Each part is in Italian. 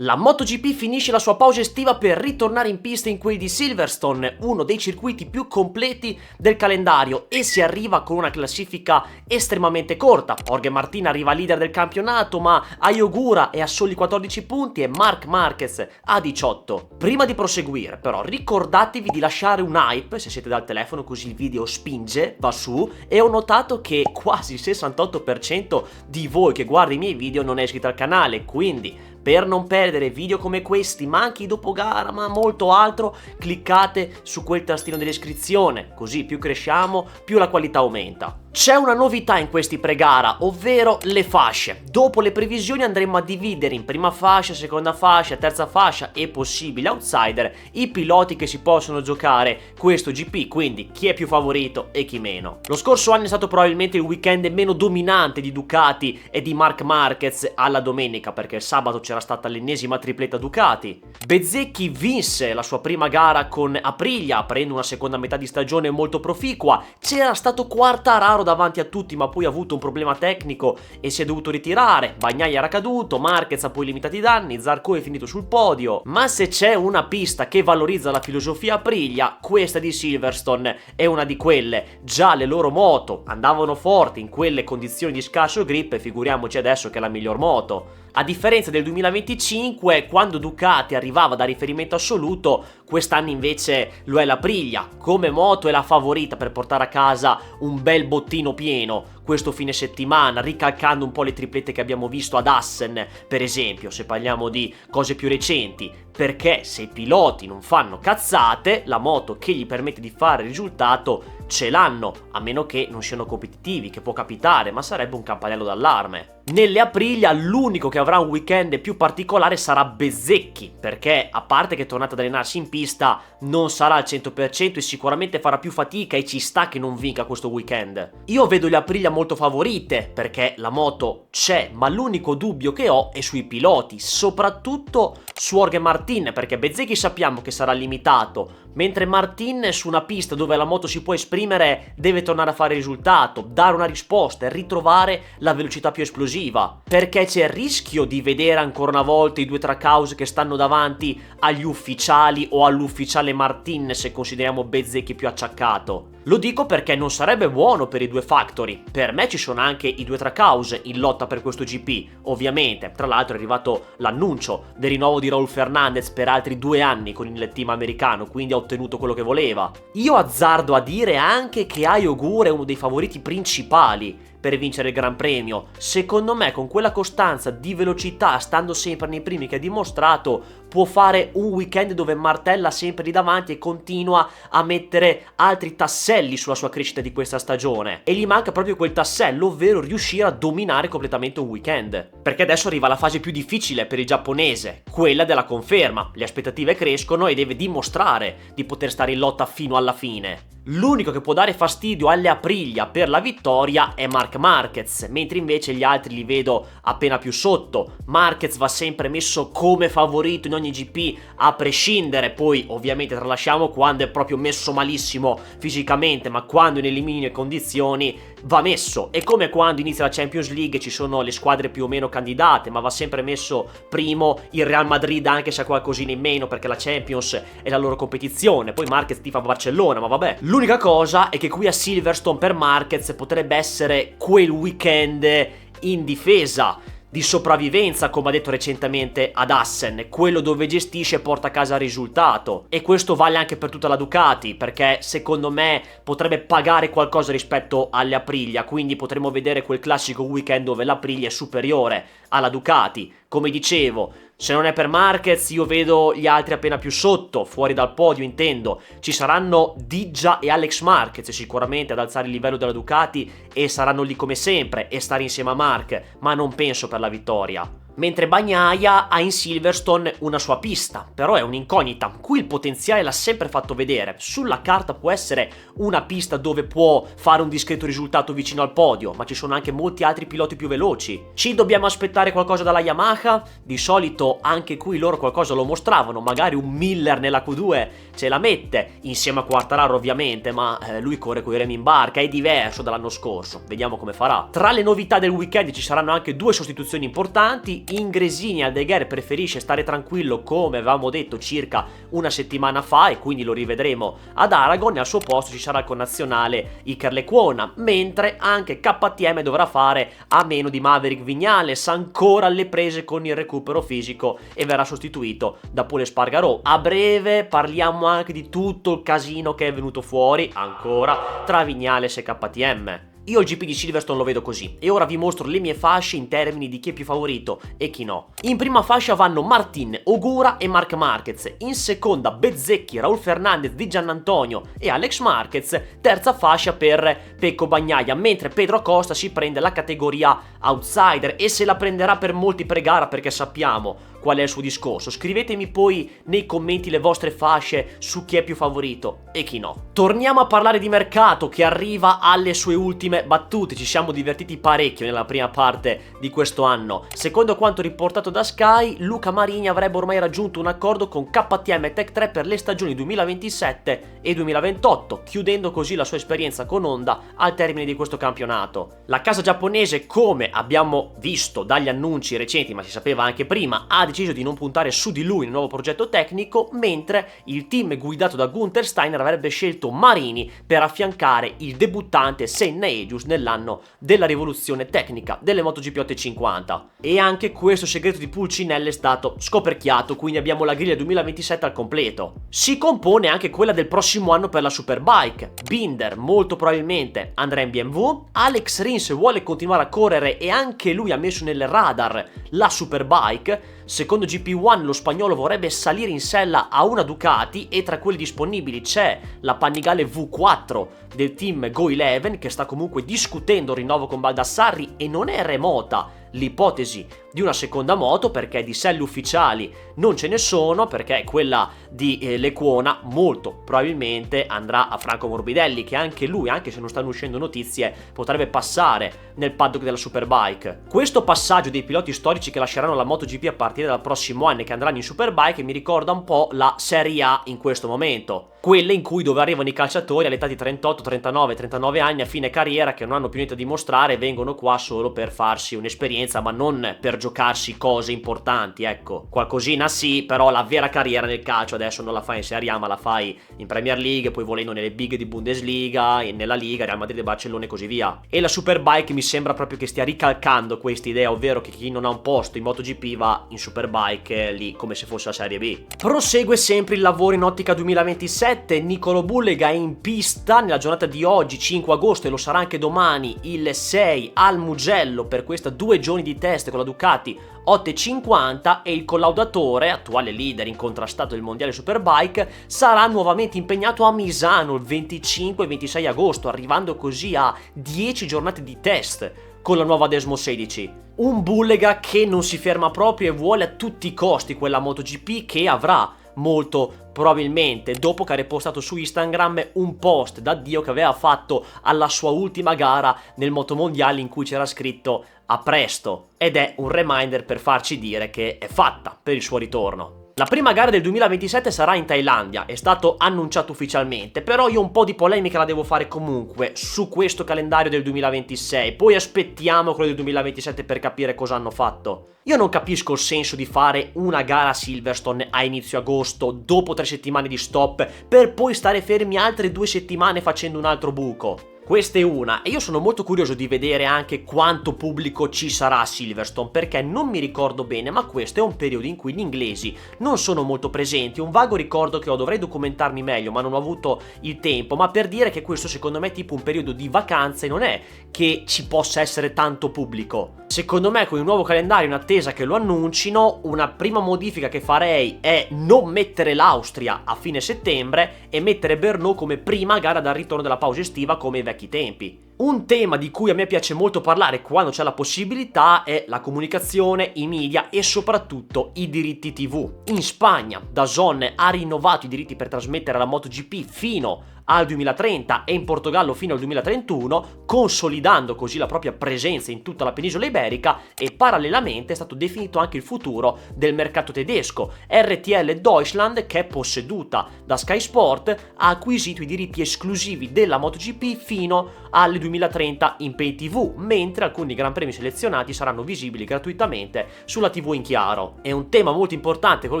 La MotoGP finisce la sua pausa estiva per ritornare in pista in quelli di Silverstone, uno dei circuiti più completi del calendario, e si arriva con una classifica estremamente corta. Jorge Martin arriva leader del campionato, ma Ai Ogura è a soli 14 punti e Marc Marquez a 18. Prima di proseguire però ricordatevi di lasciare un hype se siete dal telefono, così il video spinge, va su, e ho notato che quasi il 68% di voi che guarda i miei video non è iscritto al canale, quindi per non perdere video come questi, ma anche i dopo gara, ma molto altro, cliccate su quel tastino dell'iscrizione, così più cresciamo, più la qualità aumenta. C'è una novità in questi pre-gara, ovvero le fasce. Dopo le previsioni andremo a dividere in prima fascia, seconda fascia, terza fascia e possibile outsider i piloti che si possono giocare questo GP, quindi chi è più favorito e chi meno. Lo scorso anno è stato probabilmente il weekend meno dominante di Ducati e di Marc Marquez alla domenica, perché il sabato c'era stata l'ennesima tripletta Ducati. Bezzecchi vinse la sua prima gara con Aprilia, aprendo una seconda metà di stagione molto proficua. C'era stato Quartararo davanti a tutti, ma poi ha avuto un problema tecnico e si è dovuto ritirare. Bagnaia era caduto, Marquez ha poi limitato i danni, Zarco è finito sul podio. Ma se c'è una pista che valorizza la filosofia Aprilia, questa di Silverstone è una di quelle. Già le loro moto andavano forti in quelle condizioni di scarso grip, e figuriamoci adesso che è la miglior moto. A differenza del 2025, quando Ducati arrivava da riferimento assoluto, quest'anno invece lo è l'Aprilia. Come moto è la favorita per portare a casa un bel bottino pieno questo fine settimana, ricalcando un po' le triplette che abbiamo visto ad Assen, per esempio, se parliamo di cose più recenti, perché se i piloti non fanno cazzate, la moto che gli permette di fare il risultato ce l'hanno, a meno che non siano competitivi, che può capitare, ma sarebbe un campanello d'allarme. Nelle Aprilia l'unico che avrà un weekend più particolare sarà Bezzecchi, perché a parte che è tornato ad allenarsi in pista non sarà al 100% e sicuramente farà più fatica, e ci sta che non vinca questo weekend. Io vedo le Aprilia molto favorite perché la moto c'è, ma l'unico dubbio che ho è sui piloti, soprattutto su Jorge Martin, perché Bezzecchi sappiamo che sarà limitato, mentre Martin su una pista dove la moto si può esprimere deve tornare a fare risultato, dare una risposta e ritrovare la velocità più esplosiva, perché c'è il rischio di vedere ancora una volta i due Trackhouse che stanno davanti agli ufficiali o all'ufficiale Martin, se consideriamo Bezzecchi più acciaccato. Lo dico perché non sarebbe buono per i due Factory. Per me ci sono anche i due Trackhouse in lotta per questo GP, ovviamente. Tra l'altro è arrivato l'annuncio del rinnovo di Raul Fernandez per altri 2 anni con il team americano, quindi ha ottenuto quello che voleva. Io azzardo a dire anche che Ai Ogura è uno dei favoriti principali per vincere il Gran Premio. Secondo me, con quella costanza di velocità, stando sempre nei primi che ha dimostrato, può fare un weekend dove martella sempre lì davanti e continua a mettere altri tasselli sulla sua crescita di questa stagione. E gli manca proprio quel tassello, ovvero riuscire a dominare completamente un weekend. Perché adesso arriva la fase più difficile per il giapponese, quella della conferma. Le aspettative crescono e deve dimostrare di poter stare in lotta fino alla fine. L'unico che può dare fastidio alle Aprilia per la vittoria è Marc Marquez, mentre invece gli altri li vedo appena più sotto. Marquez va sempre messo come favorito in ogni GP a prescindere, poi ovviamente tralasciamo quando è proprio messo malissimo fisicamente, ma quando nelle minime condizioni va messo. È come quando inizia la Champions League, ci sono le squadre più o meno candidate, ma va sempre messo primo il Real Madrid, anche se ha qualcosina in meno, perché la Champions è la loro competizione. Poi Marquez tifa Barcellona, ma vabbè. L'unica cosa è che qui a Silverstone per Marquez potrebbe essere quel weekend in difesa, di sopravvivenza, come ha detto recentemente ad Assen, quello dove gestisce e porta a casa il risultato. E questo vale anche per tutta la Ducati, perché secondo me potrebbe pagare qualcosa rispetto alle Aprilia, quindi potremo vedere quel classico weekend dove l'Aprilia è superiore alla Ducati. Come dicevo, se non è per Marquez io vedo gli altri appena più sotto, fuori dal podio intendo. Ci saranno Diggia e Alex Marquez sicuramente ad alzare il livello della Ducati, e saranno lì come sempre e stare insieme a Marc, ma non penso per la vittoria. Mentre Bagnaia ha in Silverstone una sua pista, però è un'incognita. Qui il potenziale l'ha sempre fatto vedere. Sulla carta può essere una pista dove può fare un discreto risultato vicino al podio, ma ci sono anche molti altri piloti più veloci. Ci dobbiamo aspettare qualcosa dalla Yamaha? Di solito anche qui loro qualcosa lo mostravano, magari un Miller nella Q2 ce la mette, insieme a Quartararo ovviamente, ma lui corre con i remi in barca, è diverso dall'anno scorso, vediamo come farà. Tra le novità del weekend ci saranno anche 2 sostituzioni importanti. ingresini. Aldeguer preferisce stare tranquillo, come avevamo detto circa una settimana fa, e quindi lo rivedremo ad Aragon, e al suo posto ci sarà il connazionale Iker Lecuona, mentre anche KTM dovrà fare a meno di Maverick Viñales, ancora alle prese con il recupero fisico, e verrà sostituito da Pol Espargaró. A breve parliamo anche di tutto il casino che è venuto fuori ancora tra Viñales e KTM. Io il GP di Silverstone lo vedo così, e ora vi mostro le mie fasce in termini di chi è più favorito e chi no. In prima fascia vanno Martin, Ogura e Marc Marquez, in seconda Bezzecchi, Raul Fernandez, Di Giannantonio e Alex Marquez, terza fascia per Pecco Bagnaia, mentre Pedro Acosta si prende la categoria outsider e se la prenderà per molti pre-gara, perché sappiamo qual è il suo discorso. Scrivetemi poi nei commenti le vostre fasce su chi è più favorito e chi no. Torniamo a parlare di mercato, che arriva alle sue ultime battute. Ci siamo divertiti parecchio nella prima parte di questo anno. Secondo quanto riportato da Sky, Luca Marini avrebbe ormai raggiunto un accordo con KTM e Tech3 per le stagioni 2027 e 2028, chiudendo così la sua esperienza con Honda al termine di questo campionato. La casa giapponese, come abbiamo visto dagli annunci recenti, ma si sapeva anche prima, ha deciso di non puntare su di lui nel nuovo progetto tecnico, mentre il team guidato da Gunther Steiner avrebbe scelto Marini per affiancare il debuttante Senna Egius nell'anno della rivoluzione tecnica delle MotoGP 850. E anche questo segreto di Pulcinella è stato scoperchiato, quindi abbiamo la griglia 2027 al completo. Si compone anche quella del prossimo anno per la Superbike. Binder molto probabilmente andrà in BMW, Alex Rins vuole continuare a correre e anche lui ha messo nel radar la Superbike. Secondo GP1 lo spagnolo vorrebbe salire in sella a una Ducati, e tra quelli disponibili c'è la Panigale V4 del team Go11, che sta comunque discutendo il rinnovo con Baldassarri, e non è remota l'ipotesi di una seconda moto, perché di selle ufficiali non ce ne sono, perché quella di Lecuona molto probabilmente andrà a Franco Morbidelli, che anche lui, anche se non stanno uscendo notizie, potrebbe passare nel paddock della Superbike. Questo passaggio dei piloti storici che lasceranno la MotoGP a partire dal prossimo anno e che andranno in Superbike mi ricorda un po' la Serie A in questo momento, quelle in cui dove arrivano i calciatori all'età di 38, 39, 39 anni a fine carriera, che non hanno più niente da dimostrare e vengono qua solo per farsi un'esperienza, ma non per giocarsi cose importanti, ecco. Qualcosina sì, però la vera carriera nel calcio adesso non la fai in Serie A, ma la fai in Premier League, poi volendo nelle big di Bundesliga, e nella Liga, Real Madrid e Barcellona e così via. E la Superbike mi sembra proprio che stia ricalcando questa idea, ovvero che chi non ha un posto in MotoGP va in Superbike lì come se fosse la Serie B. Prosegue sempre il lavoro in ottica 2027, Nicolo Bullega è in pista nella giornata di oggi 5 agosto e lo sarà anche domani il 6 al Mugello per questa 2 giorni di test con la Ducati 850, e il collaudatore, attuale leader incontrastato del mondiale Superbike, sarà nuovamente impegnato a Misano il 25 e 26 agosto, arrivando così a 10 giornate di test con la nuova Desmo 16. Un Bullega che non si ferma proprio e vuole a tutti i costi quella MotoGP, che avrà molto probabilmente, dopo che ha ripostato su Instagram un post d'addio che aveva fatto alla sua ultima gara nel motomondiale, in cui c'era scritto "a presto", ed è un reminder per farci dire che è fatta per il suo ritorno. La prima gara del 2027 sarà in Thailandia, è stato annunciato ufficialmente, però io un po' di polemica la devo fare comunque su questo calendario del 2026, poi aspettiamo quello del 2027 per capire cosa hanno fatto. Io non capisco il senso di fare una gara a Silverstone a inizio agosto, dopo 3 settimane di stop, per poi stare fermi altre 2 settimane facendo un altro buco. Questa è una, e io sono molto curioso di vedere anche quanto pubblico ci sarà a Silverstone, perché non mi ricordo bene, ma questo è un periodo in cui gli inglesi non sono molto presenti. Un vago ricordo che ho, dovrei documentarmi meglio, ma non ho avuto il tempo, ma per dire che questo secondo me è tipo un periodo di vacanze, non è che ci possa essere tanto pubblico. Secondo me con il nuovo calendario, in attesa che lo annuncino, una prima modifica che farei è non mettere l'Austria a fine settembre e mettere Brno come prima gara dal ritorno della pausa estiva come i vecchi tempi. Un tema di cui a me piace molto parlare quando c'è la possibilità è la comunicazione, i media e soprattutto i diritti TV. In Spagna DAZN ha rinnovato i diritti per trasmettere la MotoGP fino al 2030 e in Portogallo fino al 2031, consolidando così la propria presenza in tutta la penisola iberica, e parallelamente è stato definito anche il futuro del mercato tedesco. RTL Deutschland, che è posseduta da Sky Sport, ha acquisito i diritti esclusivi della MotoGP fino alle 2030 in pay TV, mentre alcuni Gran Premi selezionati saranno visibili gratuitamente sulla TV in chiaro. È un tema molto importante quello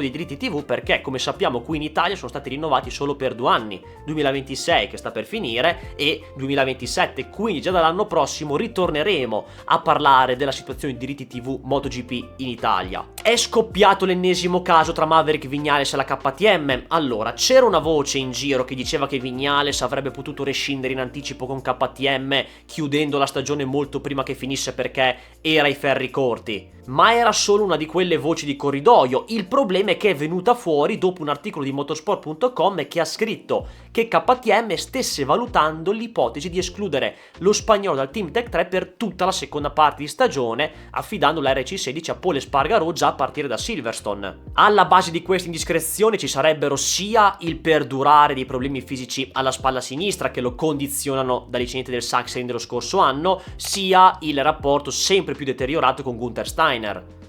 dei diritti TV perché, come sappiamo, qui in Italia sono stati rinnovati solo per 2 anni, 2026 che sta per finire e 2027, quindi già dall'anno prossimo ritorneremo a parlare della situazione di diritti TV MotoGP in Italia. È scoppiato l'ennesimo caso tra Maverick Viñales e la KTM. Allora, c'era una voce in giro che diceva che Viñales avrebbe potuto rescindere in anticipo con KTM chiudendo la stagione molto prima che finisse perché era ai ferri corti. Ma era solo una di quelle voci di corridoio. Il problema è che è venuta fuori dopo un articolo di motorsport.com che ha scritto che KTM stesse valutando l'ipotesi di escludere lo spagnolo dal Team Tech 3 per tutta la seconda parte di stagione, affidando la RC16 a Pol Espargaró già a partire da Silverstone. Alla base di questa indiscrezione ci sarebbero sia il perdurare dei problemi fisici alla spalla sinistra che lo condizionano dall'incidente del Sachsenring dello scorso anno, sia il rapporto sempre più deteriorato con Gunther Steiner.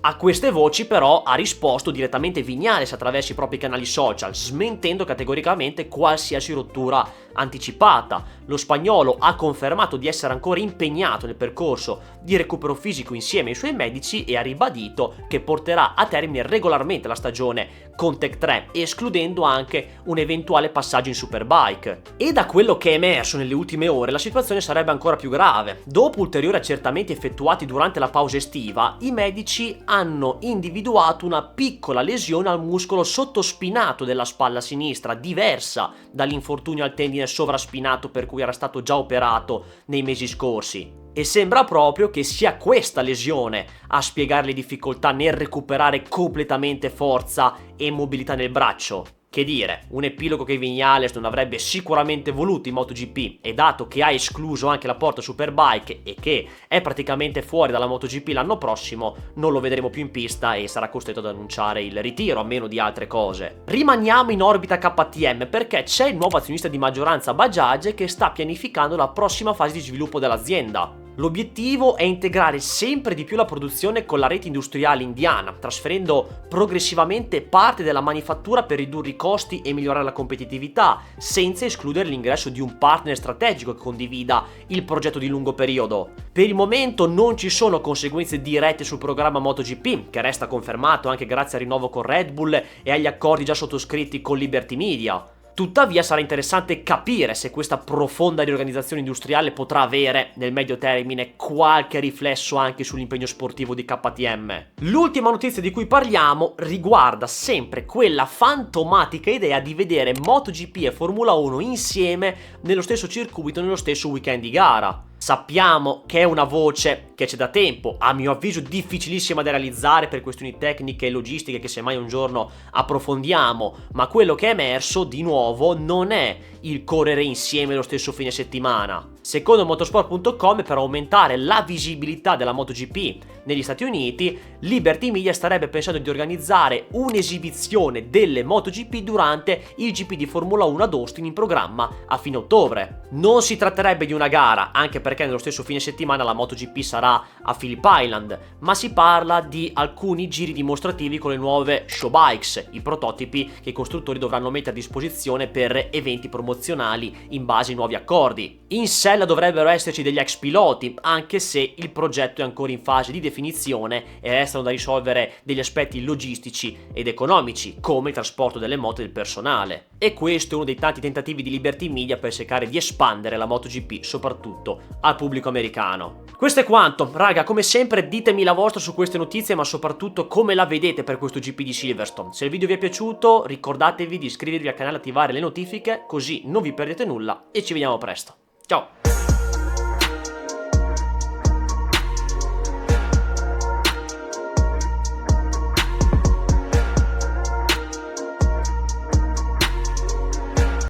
A queste voci però ha risposto direttamente Viñales attraverso i propri canali social, smentendo categoricamente qualsiasi rottura anticipata. Lo spagnolo ha confermato di essere ancora impegnato nel percorso di recupero fisico insieme ai suoi medici e ha ribadito che porterà a termine regolarmente la stagione con Tech 3, escludendo anche un eventuale passaggio in Superbike. E da quello che è emerso nelle ultime ore la situazione sarebbe ancora più grave. Dopo ulteriori accertamenti effettuati durante la pausa estiva, i medici hanno individuato una piccola lesione al muscolo sottospinato della spalla sinistra, diversa dall'infortunio al tendine sovraspinato per cui era stato già operato nei mesi scorsi. E sembra proprio che sia questa lesione a spiegare le difficoltà nel recuperare completamente forza e mobilità nel braccio. Che dire, un epilogo che Viñales non avrebbe sicuramente voluto in MotoGP, e dato che ha escluso anche la porta Superbike e che è praticamente fuori dalla MotoGP l'anno prossimo, non lo vedremo più in pista e sarà costretto ad annunciare il ritiro, a meno di altre cose. Rimaniamo in orbita KTM perché c'è il nuovo azionista di maggioranza Bajaj che sta pianificando la prossima fase di sviluppo dell'azienda. L'obiettivo è integrare sempre di più la produzione con la rete industriale indiana, trasferendo progressivamente parte della manifattura per ridurre i costi e migliorare la competitività, senza escludere l'ingresso di un partner strategico che condivida il progetto di lungo periodo. Per il momento non ci sono conseguenze dirette sul programma MotoGP, che resta confermato anche grazie al rinnovo con Red Bull e agli accordi già sottoscritti con Liberty Media. Tuttavia sarà interessante capire se questa profonda riorganizzazione industriale potrà avere, nel medio termine, qualche riflesso anche sull'impegno sportivo di KTM. L'ultima notizia di cui parliamo riguarda sempre quella fantomatica idea di vedere MotoGP e Formula 1 insieme nello stesso circuito, nello stesso weekend di gara. Sappiamo che è una voce che c'è da tempo, a mio avviso difficilissima da realizzare per questioni tecniche e logistiche che semmai un giorno approfondiamo, ma quello che è emerso di nuovo non è il correre insieme lo stesso fine settimana. Secondo motorsport.com, per aumentare la visibilità della MotoGP negli Stati Uniti, Liberty Media starebbe pensando di organizzare un'esibizione delle MotoGP durante il GP di Formula 1 ad Austin in programma a fine ottobre. Non si tratterebbe di una gara, anche perché nello stesso fine settimana la MotoGP sarà a Phillip Island, ma si parla di alcuni giri dimostrativi con le nuove show bikes, i prototipi che i costruttori dovranno mettere a disposizione per eventi promozionali in base ai nuovi accordi. In sella dovrebbero esserci degli ex piloti, anche se il progetto è ancora in fase di definizione e restano da risolvere degli aspetti logistici ed economici, come il trasporto delle moto e del personale. E questo è uno dei tanti tentativi di Liberty Media per cercare di espandere la MotoGP, soprattutto al pubblico americano. Questo è quanto, raga, come sempre ditemi la vostra su queste notizie, ma soprattutto come la vedete per questo GP di Silverstone. Se il video vi è piaciuto, ricordatevi di iscrivervi al canale e attivare le notifiche, così non vi perdete nulla e ci vediamo presto. Ciao!